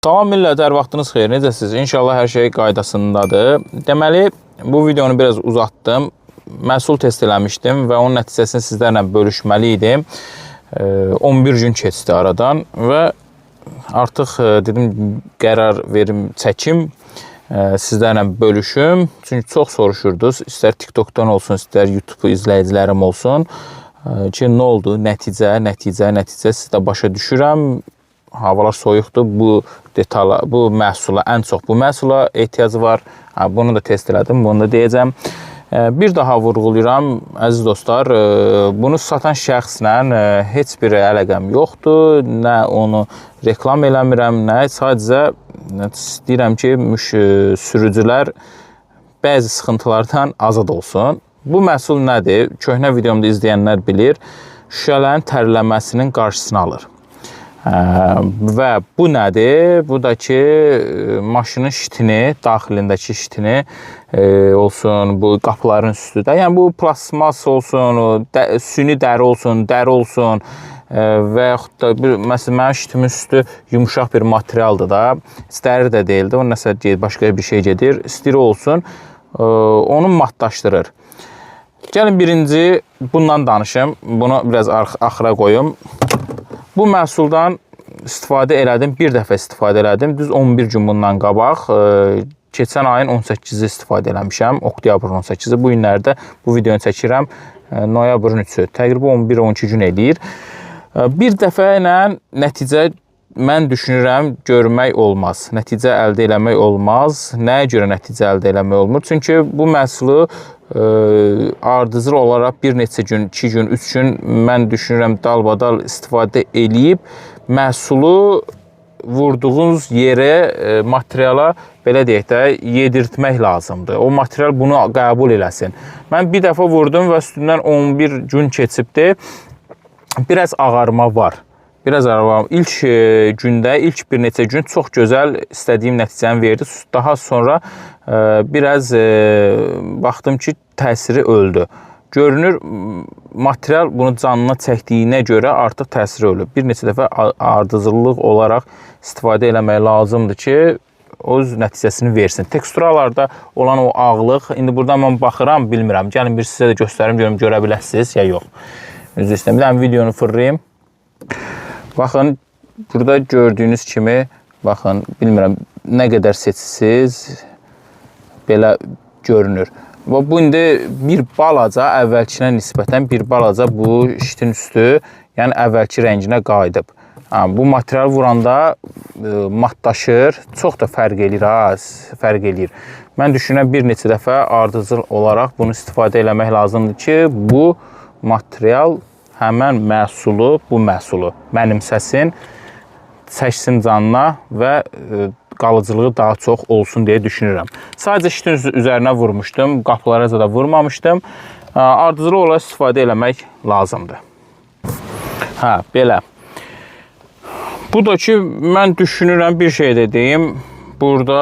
Salam millət, hər vaxtınız xeyir, necəsiniz? İnşallah hər şey qaydasındadır. Deməli, bu videonu biraz uzatdım. Məhsul test eləmişdim və onun nəticəsini sizlərlə bölüşməli idim. 11 gün keçdi aradan və artıq dedim qərar verim, çəkim, sizlərlə bölüşüm. Çünki çox soruşurdunuz, istər TikTokdan olsun, istər YouTube izləyicilərim olsun ki, nə oldu? Nəticə, sizdə başa düşürəm. Havalar soyuqdur, bu məhsula, ən çox bu məhsula ehtiyacı var. Bunu da test elədim, bunu da deyəcəm. Bir daha vurğulayıram, əziz dostlar, bunu satan şəxslə heç bir əlaqəm yoxdur. Nə onu reklam eləmirəm, nə sadəcə istəyirəm ki, sürücülər bəzi sıxıntılardan azad olsun. Bu məhsul nədir? Köhnə videomda izləyənlər bilir, şüşələrin tərləməsinin qarşısını alır. Və bu nədir? Bu da ki, maşının şitini, daxilindəki şitini olsun, bu qapıların üstü də, yəni bu plasmas olsun, süni dəri olsun və yaxud da məsələn, mənim şitimin üstü yumuşaq bir materialdır da, dəri də deyildi, o nəsə başqa bir şey gedir, stiri olsun, onu matlaşdırır. Gəlin birinci bundan danışım, bunu biraz axıra qoyum. Bu məhsuldan istifadə elədim, bir dəfə istifadə elədim. Düz 11 gün bundan qabaq, keçən ayın 18-i istifadə eləmişəm, oktyabrın 18-i. Bu günlərdə bu videonu çəkirəm, noyabrın 3-ü, təqribən 11-12 gün eləyir. Bir dəfə ilə nəticə, mən düşünürəm, görmək olmaz. Nəticə əldə eləmək olmaz. Nəyə görə nəticə əldə eləmək olmur? Çünki bu məhsulu ardıcıl olaraq bir neçə gün, 2 gün, 3 gün mən düşünürəm dalbadal istifadə eləyib məhsulu vurduğunuz yerə, materiala belə deyək də yedirtmək lazımdır. O material bunu qəbul eləsin. Mən bir dəfə vurdum və üstündən 11 gün keçibdir. Biraz ağarma var. İlk gündə, ilk bir neçə gün çox gözəl istədiyim nəticəni verdi. Daha sonra biraz baxdım ki, təsiri öldü. Görünür, material bunu canına çəkdiyinə görə artıq təsiri ölüb. Bir neçə dəfə ardıcıllıq olaraq istifadə eləmək lazımdır ki, öz nəticəsini versin. Teksturalarda olan o ağlıq, indi buradan mən baxıram, bilmirəm. Gəlin bir sizə də göstərim, görüm, görə biləsiniz ya yox. Üzr istəyirəm. Bir dənə videonu fırlayayım. Baxın, burada gördüyünüz kimi, baxın, bilmirəm, nə qədər seçsiniz, belə görünür. Və bu indi bir balaca, əvvəlkinə nisbətən bir balaca bu şitin üstü, yəni əvvəlki rənginə qayıdıb. Bu material vuranda matlaşır, çox da fərq eləyir. Mən düşünürəm, bir neçə dəfə ardıcıl olaraq bunu istifadə eləmək lazımdır ki, bu material həmən məhsulu, bu məhsulu mənimsəsin, çəksin canına və qalıcılığı daha çox olsun deyə düşünürəm. Sadəcə şitin üzərinə vurmuşdum, qapılara da vurmamışdım. Ardıcılı olaraq istifadə eləmək lazımdır. Belə. Bu da ki, mən düşünürəm, bir şey də deyim. Burada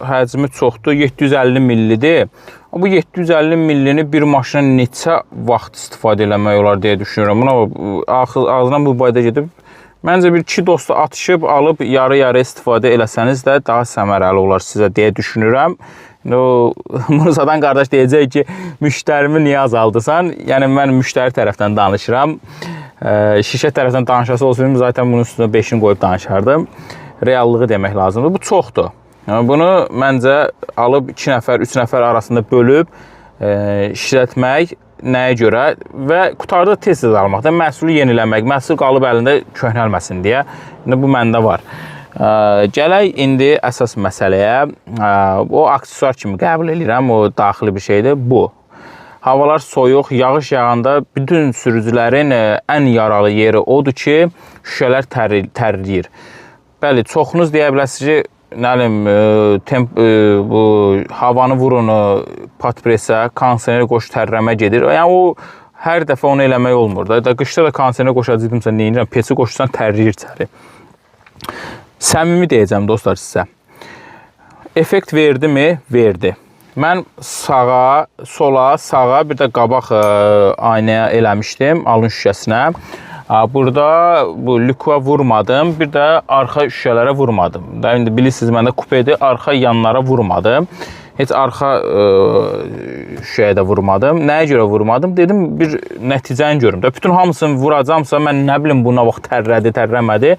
həcmi çoxdur, 750 millidir. Bu 750 millini bir maşına neçə vaxt istifadə eləmək olar deyə düşünürəm. Buna ağzından bu bayda gedib. Məncə bir 2 dostu atışıb, alıb yarı-yarı istifadə eləsəniz də daha səmərəli olar sizə deyə düşünürəm. Bunu satan qardaş deyəcək ki, müştərimi niyə azaldısan? Yəni, mən müştəri tərəfdən danışıram. Şirkət tərəfdən danışası olsun, zaten bunun üstündə 5-ini qoyub danışardım. Reallığı demək lazımdır. Bu çoxdur. Bunu məncə alıb 2 nəfər, 3 nəfər arasında bölüb işlətmək nəyə görə və qutarda tez-tez almaq da, məhsulu yeniləmək, məhsul qalıb əlində köhnəlməsin deyə. Bu məndə var. Gələk indi əsas məsələyə. O aksesuar kimi qəbul edirəm, o daxili bir şeydir. Bu. Havalar soyuq, yağış yağanda bütün sürücülərin ən yaralı yeri odur ki, şüşələr tərləyir. Bəli, çoxunuz deyə bilərsiniz ki, bu havanı vurun patpresə, kondisioneri qoş tərləmə gedir. Yəni o hər dəfə onu eləmək olmur da. Qışda da kondisioneri qoşacaqdımsa nə edirəm? Pesi qoşursan tərləyir içəri. Səmimi deyəcəm dostlar sizə. Effekt verdi mi? Verdi. Mən sağa, sola, sağa, bir də qabaq aynaya eləmişdim alın şüşəsinə. Burada bu lükua vurmadım. Bir də arxa şüşələrə vurmadım. Da indi bilirsiniz, məndə kupedir. Arxa yanlara vurmadım. Heç arxa şüşəyə də vurmadım. Nəyə görə vurmadım? Dedim, bir nəticəni görüm də. Bütün hamısını vuracamsa, mən nə bilim buna vaxt tərlədi, tərləmədi.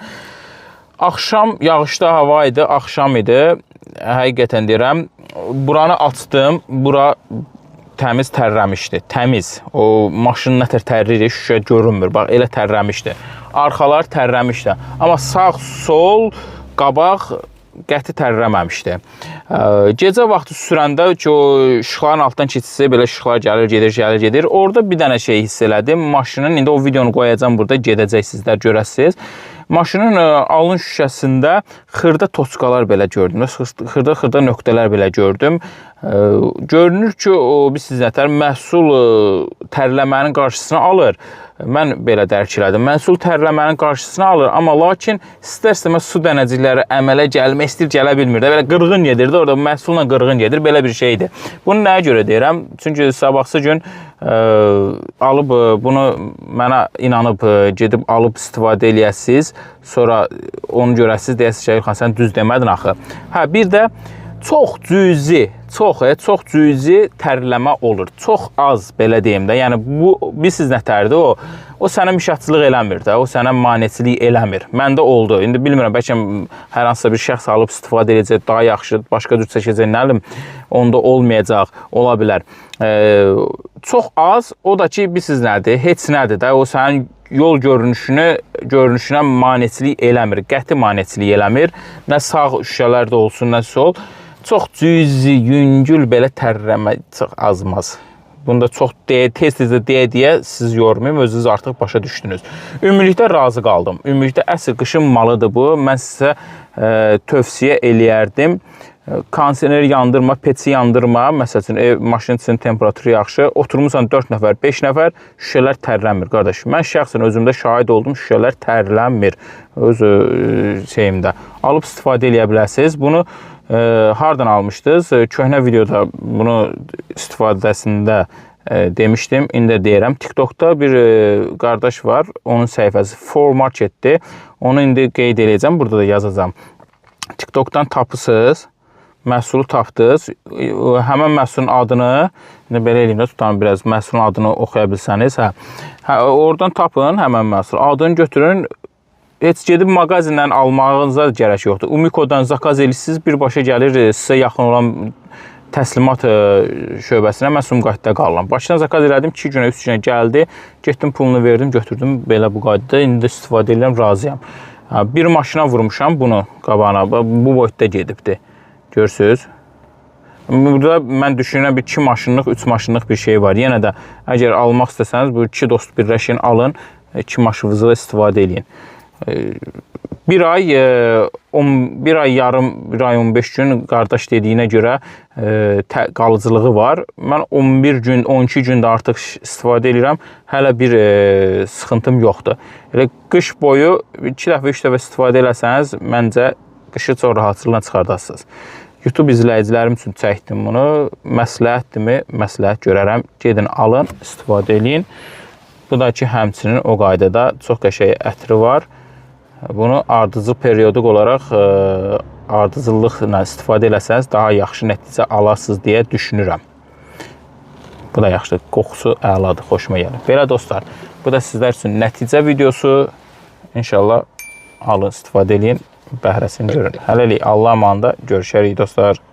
Axşam yağışlı hava idi, axşam idi. Həqiqətən deyirəm, buranı açdım. Bura təmiz tərləmişdi. Təmiz. O maşın nətər tərləyir, şüşə görünmür. Bax, elə tərləmişdi. Arxalar tərləmişdi. Amma sağ, sol, qabaq qəti tərləməmişdi. Gecə vaxtı sürəndə ki, o işıqların altdan keçirsə, belə işıqlar gəlir, gedir, gəlir, gedir. Orada bir dənə şey hiss elədim. Maşının, indi o videonu qoyacağım burada, gedəcəksizlər, görəsiniz. Maşının alın şüşəsində xırda toçkalar belə gördüm. Xırda nöqtələr belə gördüm. Görünür ki, o bilirsiniz nətər məhsul tərləmənin qarşısını alır. Mən belə dərk elədim. Məhsul tərləmənin qarşısını alır, amma lakin istər-istəməz su dənəcikləri əmələ gəlmək istəyir, gələ bilmir də. Belə qırğın gedirdi, orada məhsulla qırğın gedir, belə bir şeydir. Bunu nəyə görə deyirəm? Çünki sabahsı gün alıb bunu mənə inanıb gedib alıb istifadə eləyəsiniz, sonra onu görəsiniz, deyəsiniz ki, Xan, sən düz demədin axı. Hə, bir də çox cüzi tərləmə olur. Çox az, belə deyim də. Yəni, bu, bilirsiniz nətərdir o? O sənə müşahtçılıq eləmir də, o sənə maneçilik eləmir. Məndə oldu. İndi bilmirəm, bəlkə hər hansısa bir şəxs alıb istifadə edəcək, daha yaxşı, başqa cür çəkəcək, nə bilim, onda olmayacaq, ola bilər. Çox az, o da ki, bilirsiniz nədir? Heç nədir də, o sənin yol görünüşünə maneçilik eləmir, qəti maneçilik eləmir. Nə sağ şüşələrdə olsun, nə sol. Çox cüzi, yüngül belə tərləmə çox azmaz. Bunda çox tez-tez deyə siz yormayın, özünüz artıq başa düşdünüz. Ümumilikdə razı qaldım. Ümumilikdə əsl qışın malıdır bu. Mən sizə tövsiyə eləyərdim. Kondisioner yandırma, peçi yandırma. Məsəl üçün, maşının içinin temperaturu yaxşı. Oturmuşsan 4 nəfər, 5 nəfər, şüşələr tərlənmir, qardaş. Mən şəxsən özümdə şahid oldum, şüşələr tərlənmir. Öz şeyimdə. Alıb istifadə eləyə bilərsiniz. Bunu hardan almışdınız? Köhnə videoda bunu istifadəsində demişdim. İndi deyirəm. TikTokda bir qardaş var. Onun səhifəsi 4Marketdir. Onu indi qeyd edəcəm. Burada da yazacağım. TikTokdan tapısınız. Məhsulu tapdınız. Həmən məhsulun adını, belə eləyim də tutalım biraz, məhsulun adını oxuya bilsəniz. Oradan tapın həmən məhsul. Adını götürün. Heç gedib mağazindən almağınıza gərək yoxdur. Umikodan zakaz edirsiniz, birbaşa gəlir sizə yaxın olan təslimat şöbəsinə. Mən Sumqayıtda qalıram. Başdan zakaz elədim, 2 günə, 3 günə gəldi. Getdim, pulunu verdim, götürdüm belə bu qaydada. İndi də istifadə edirəm, razıyam. Bir maşına vurmuşam bunu qabağına. Bu boyutda gedibdir. Görürsünüz. Burada mən düşünürəm, 2 maşınlıq, 3 maşınlıq bir şey var. Yenə də əgər almaq istəsəniz, bu 2 dost birləşin, alın, 2 maşınınızı istifadə edin. Bir ay yarım, 15 gün qardaş dediyinə görə qalıcılığı var. Mən 11 gün, 12 gündə artıq istifadə edirəm. Hələ bir sıxıntım yoxdur. Elə qış boyu 2 dəfə, 3 dəfə istifadə eləsəniz, məncə qışı çox rahatçılıqla çıxardarsınız. YouTube izləyicilərim üçün çəkdim bunu. Məsləhətdirmi? Məsləhət görərəm. Gedin, alın, istifadə edin. Bu da ki, həmçinin o qaydada çox qəşəng ətri var. Bunu ardıcıl periodik olaraq ardıcıllıqla istifadə eləsəniz daha yaxşı nəticə alarsınız deyə düşünürəm. Bu da yaxşıdır. Qoxusu əladır, xoşuma gəlir. Belə dostlar, bu da sizlər üçün nəticə videosu. İnşallah alın, istifadə edin, bəhrəsini görün. Hələlik Allah'a əmanət, görüşərik dostlar.